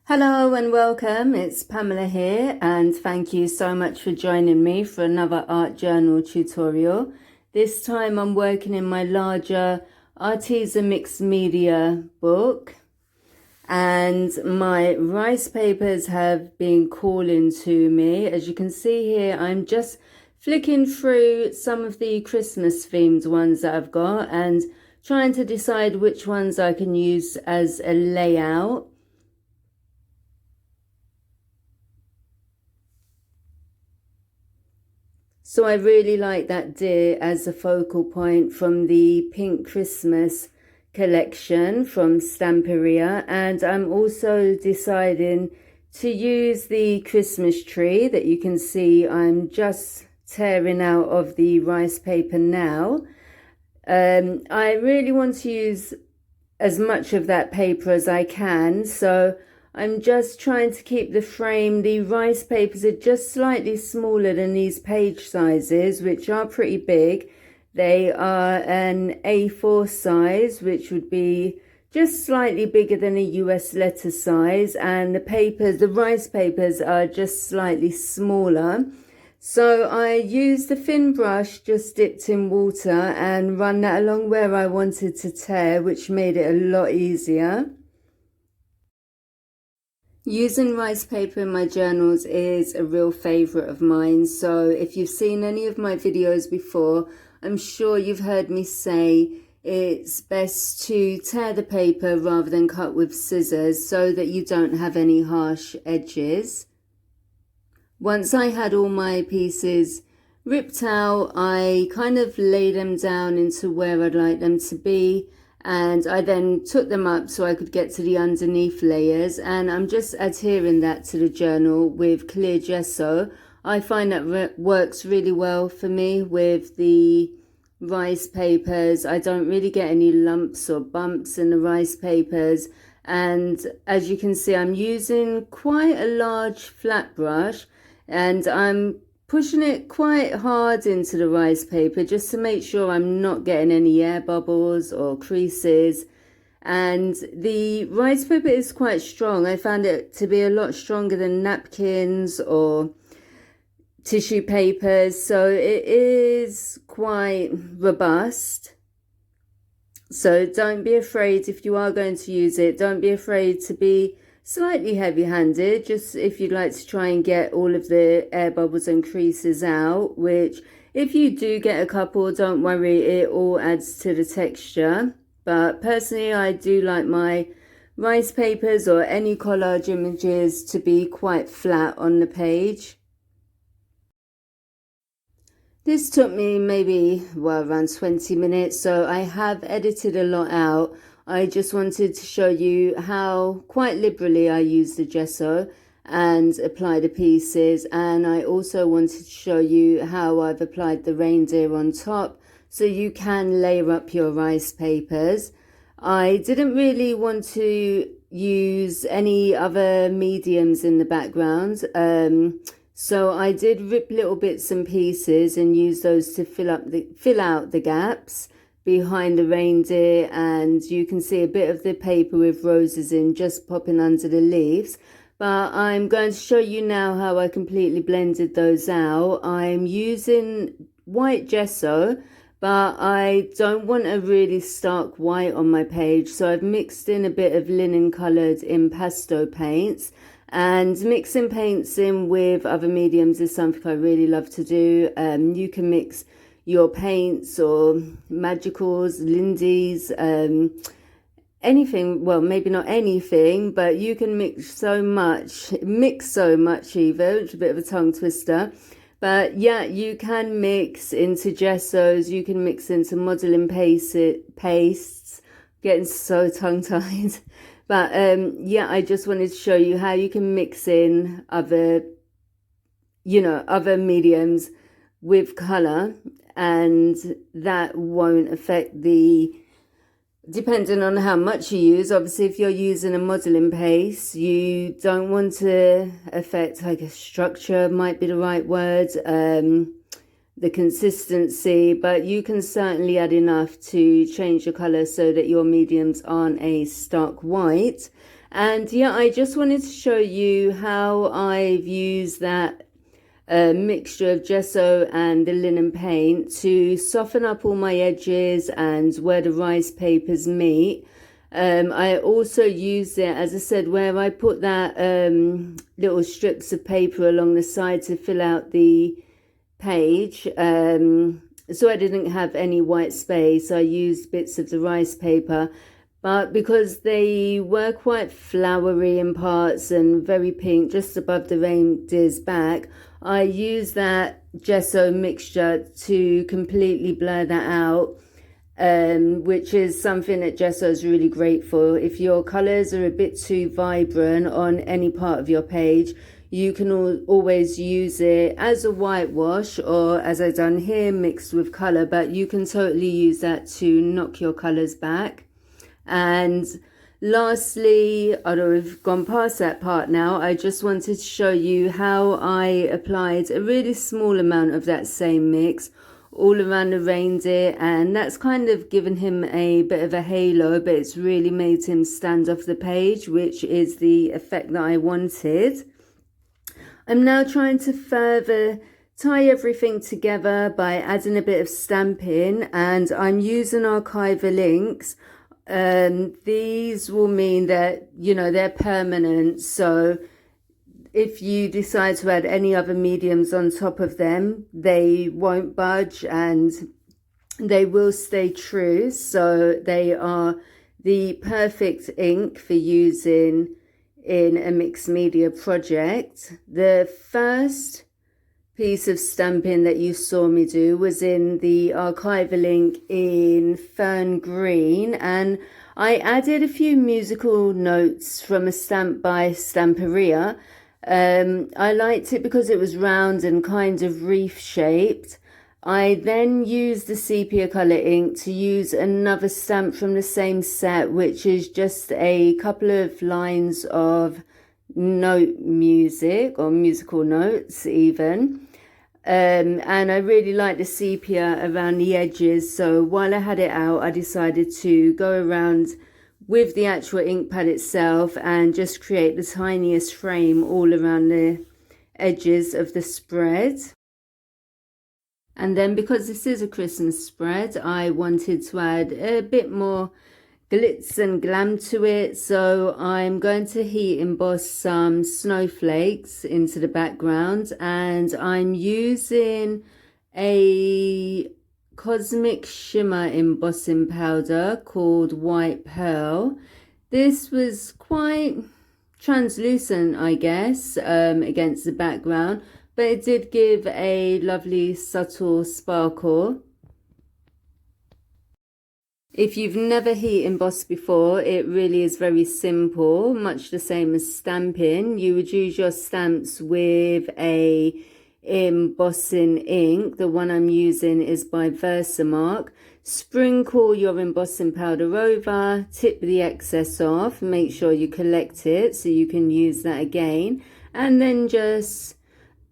Hello and welcome, it's Pamela here and thank you so much for joining me for another art journal tutorial. This time I'm working in my larger Artisan Mixed Media book and my rice papers have been calling to me. As you can see here, I'm just flicking through some of the Christmas themed ones that I've got and trying to decide which ones I can use as a layout. So I really like that deer as a focal point from the Pink Christmas collection from Stamperia, and I'm also deciding to use the Christmas tree that you can see I'm just tearing out of the rice paper now. I really want to use as much of that paper as I can, so I'm just trying to keep the frame. The rice papers are just slightly smaller than these page sizes, which are pretty big. They are an A4 size, which would be just slightly bigger than a US letter size, and the rice papers are just slightly smaller. So I used the thin brush just dipped in water and run that along where I wanted to tear, which made it a lot easier. Using rice paper in my journals is a real favourite of mine, so if you've seen any of my videos before, I'm sure you've heard me say it's best to tear the paper rather than cut with scissors so that you don't have any harsh edges. Once I had all my pieces ripped out, I kind of laid them down into where I'd like them to be, and I then took them up so I could get to the underneath layers, and I'm just adhering that to the journal with clear gesso. I find that works really well for me with the rice papers. I don't really get any lumps or bumps in the rice papers, and as you can see, I'm using quite a large flat brush and I'm pushing it quite hard into the rice paper just to make sure I'm not getting any air bubbles or creases. And the rice paper is quite strong. I found it to be a lot stronger than napkins or tissue papers, so it is quite robust. So don't be afraid if you are going to use it. Don't be afraid to be slightly heavy-handed, just if you'd like to try and get all of the air bubbles and creases out, which if you do get a couple, don't worry, it all adds to the texture. But personally, I do like my rice papers or any collage images to be quite flat on the page. This took me maybe, around 20 minutes, so I have edited a lot out. I just wanted to show you how quite liberally I use the gesso and apply the pieces, and I also wanted to show you how I've applied the reindeer on top so you can layer up your rice papers. I didn't really want to use any other mediums in the background, so I did rip little bits and pieces and use those to fill out the gaps behind the reindeer, and you can see a bit of the paper with roses in just popping under the leaves. But I'm going to show you now how I completely blended those out. I'm using white gesso, but I don't want a really stark white on my page, so I've mixed in a bit of linen coloured impasto paints. And mixing paints in with other mediums is something I really love to do. You can mix your paints or magicals, Lindy's, anything. Well, maybe not anything, but you can mix so much either, which is a bit of a tongue twister. But yeah, you can mix into gessos, you can mix into modeling pastes. Getting so tongue-tied. But yeah, I just wanted to show you how you can mix in other mediums with colour, and that won't affect depending on how much you use. Obviously, if you're using a modelling paste, you don't want to affect, like, a structure might be the right word, the consistency, but you can certainly add enough to change the colour so that your mediums aren't a stark white. And yeah, I just wanted to show you how I've used that mixture of gesso and the linen paint to soften up all my edges and where the rice papers meet. I also use it, as I said, where I put that little strips of paper along the side to fill out the page. So I didn't have any white space. I used bits of the rice paper, but because they were quite flowery in parts and very pink just above the reindeer's back, I used that gesso mixture to completely blur that out, which is something that gesso is really great for. If your colors are a bit too vibrant on any part of your page, you can always use it as a whitewash, or as I've done here, mixed with color, but you can totally use that to knock your colors back. And lastly, although we've gone past that part now, I just wanted to show you how I applied a really small amount of that same mix all around the reindeer, and that's kind of given him a bit of a halo, but it's really made him stand off the page, which is the effect that I wanted. I'm now trying to further tie everything together by adding a bit of stamping, and I'm using archival inks. These will mean that, you know, they're permanent, so if you decide to add any other mediums on top of them, they won't budge and they will stay true. So they are the perfect ink for using in a mixed media project. The first piece of stamping that you saw me do was in the archival ink in Fern Green, and I added a few musical notes from a stamp by Stamperia. I liked it because it was round and kind of reef shaped. I then used the sepia color ink to use another stamp from the same set, which is just a couple of lines of note music, or musical notes even. And I really like the sepia around the edges, so while I had it out, I decided to go around with the actual ink pad itself and just create the tiniest frame all around the edges of the spread. And then, because this is a Christmas spread, I wanted to add a bit more glitz and glam to it, so I'm going to heat emboss some snowflakes into the background, and I'm using a cosmic shimmer embossing powder called White Pearl. This was quite translucent, I guess, against the background, but it did give a lovely subtle sparkle. If you've never heat embossed before, it really is very simple, much the same as stamping. You would use your stamps with a embossing ink. The one I'm using is by Versamark. Sprinkle your embossing powder over, tip the excess off, make sure you collect it so you can use that again, and then just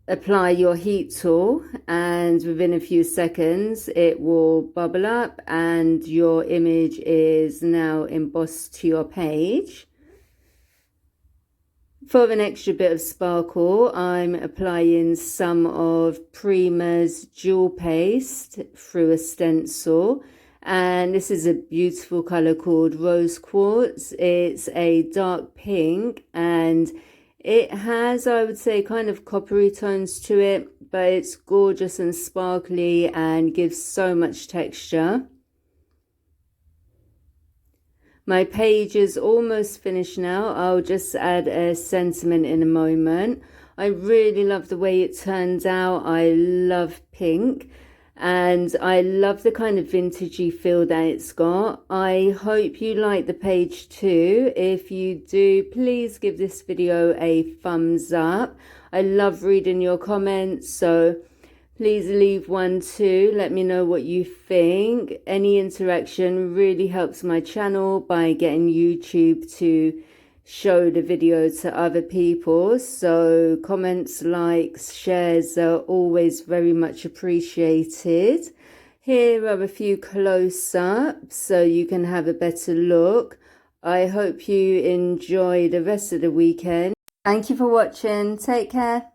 apply your heat tool, and within a few seconds it will bubble up and your image is now embossed to your page. For an extra bit of sparkle, I'm applying some of Prima's jewel paste through a stencil, and this is a beautiful color called Rose Quartz. It's a dark pink and it has, I would say, kind of coppery tones to it, but it's gorgeous and sparkly and gives so much texture. My page is almost finished now. I'll just add a sentiment in a moment. I really love the way it turns out. I love pink and I love the kind of vintagey feel that it's got. I hope you like the page too. If you do, please give this video a thumbs up. I love reading your comments, so please leave one too. Let me know what you think. Any interaction really helps my channel by getting YouTube to show the video to other people. So comments, likes, shares are always very much appreciated. Here are a few close-ups so you can have a better look. I hope you enjoy the rest of the weekend. Thank you for watching. Take care.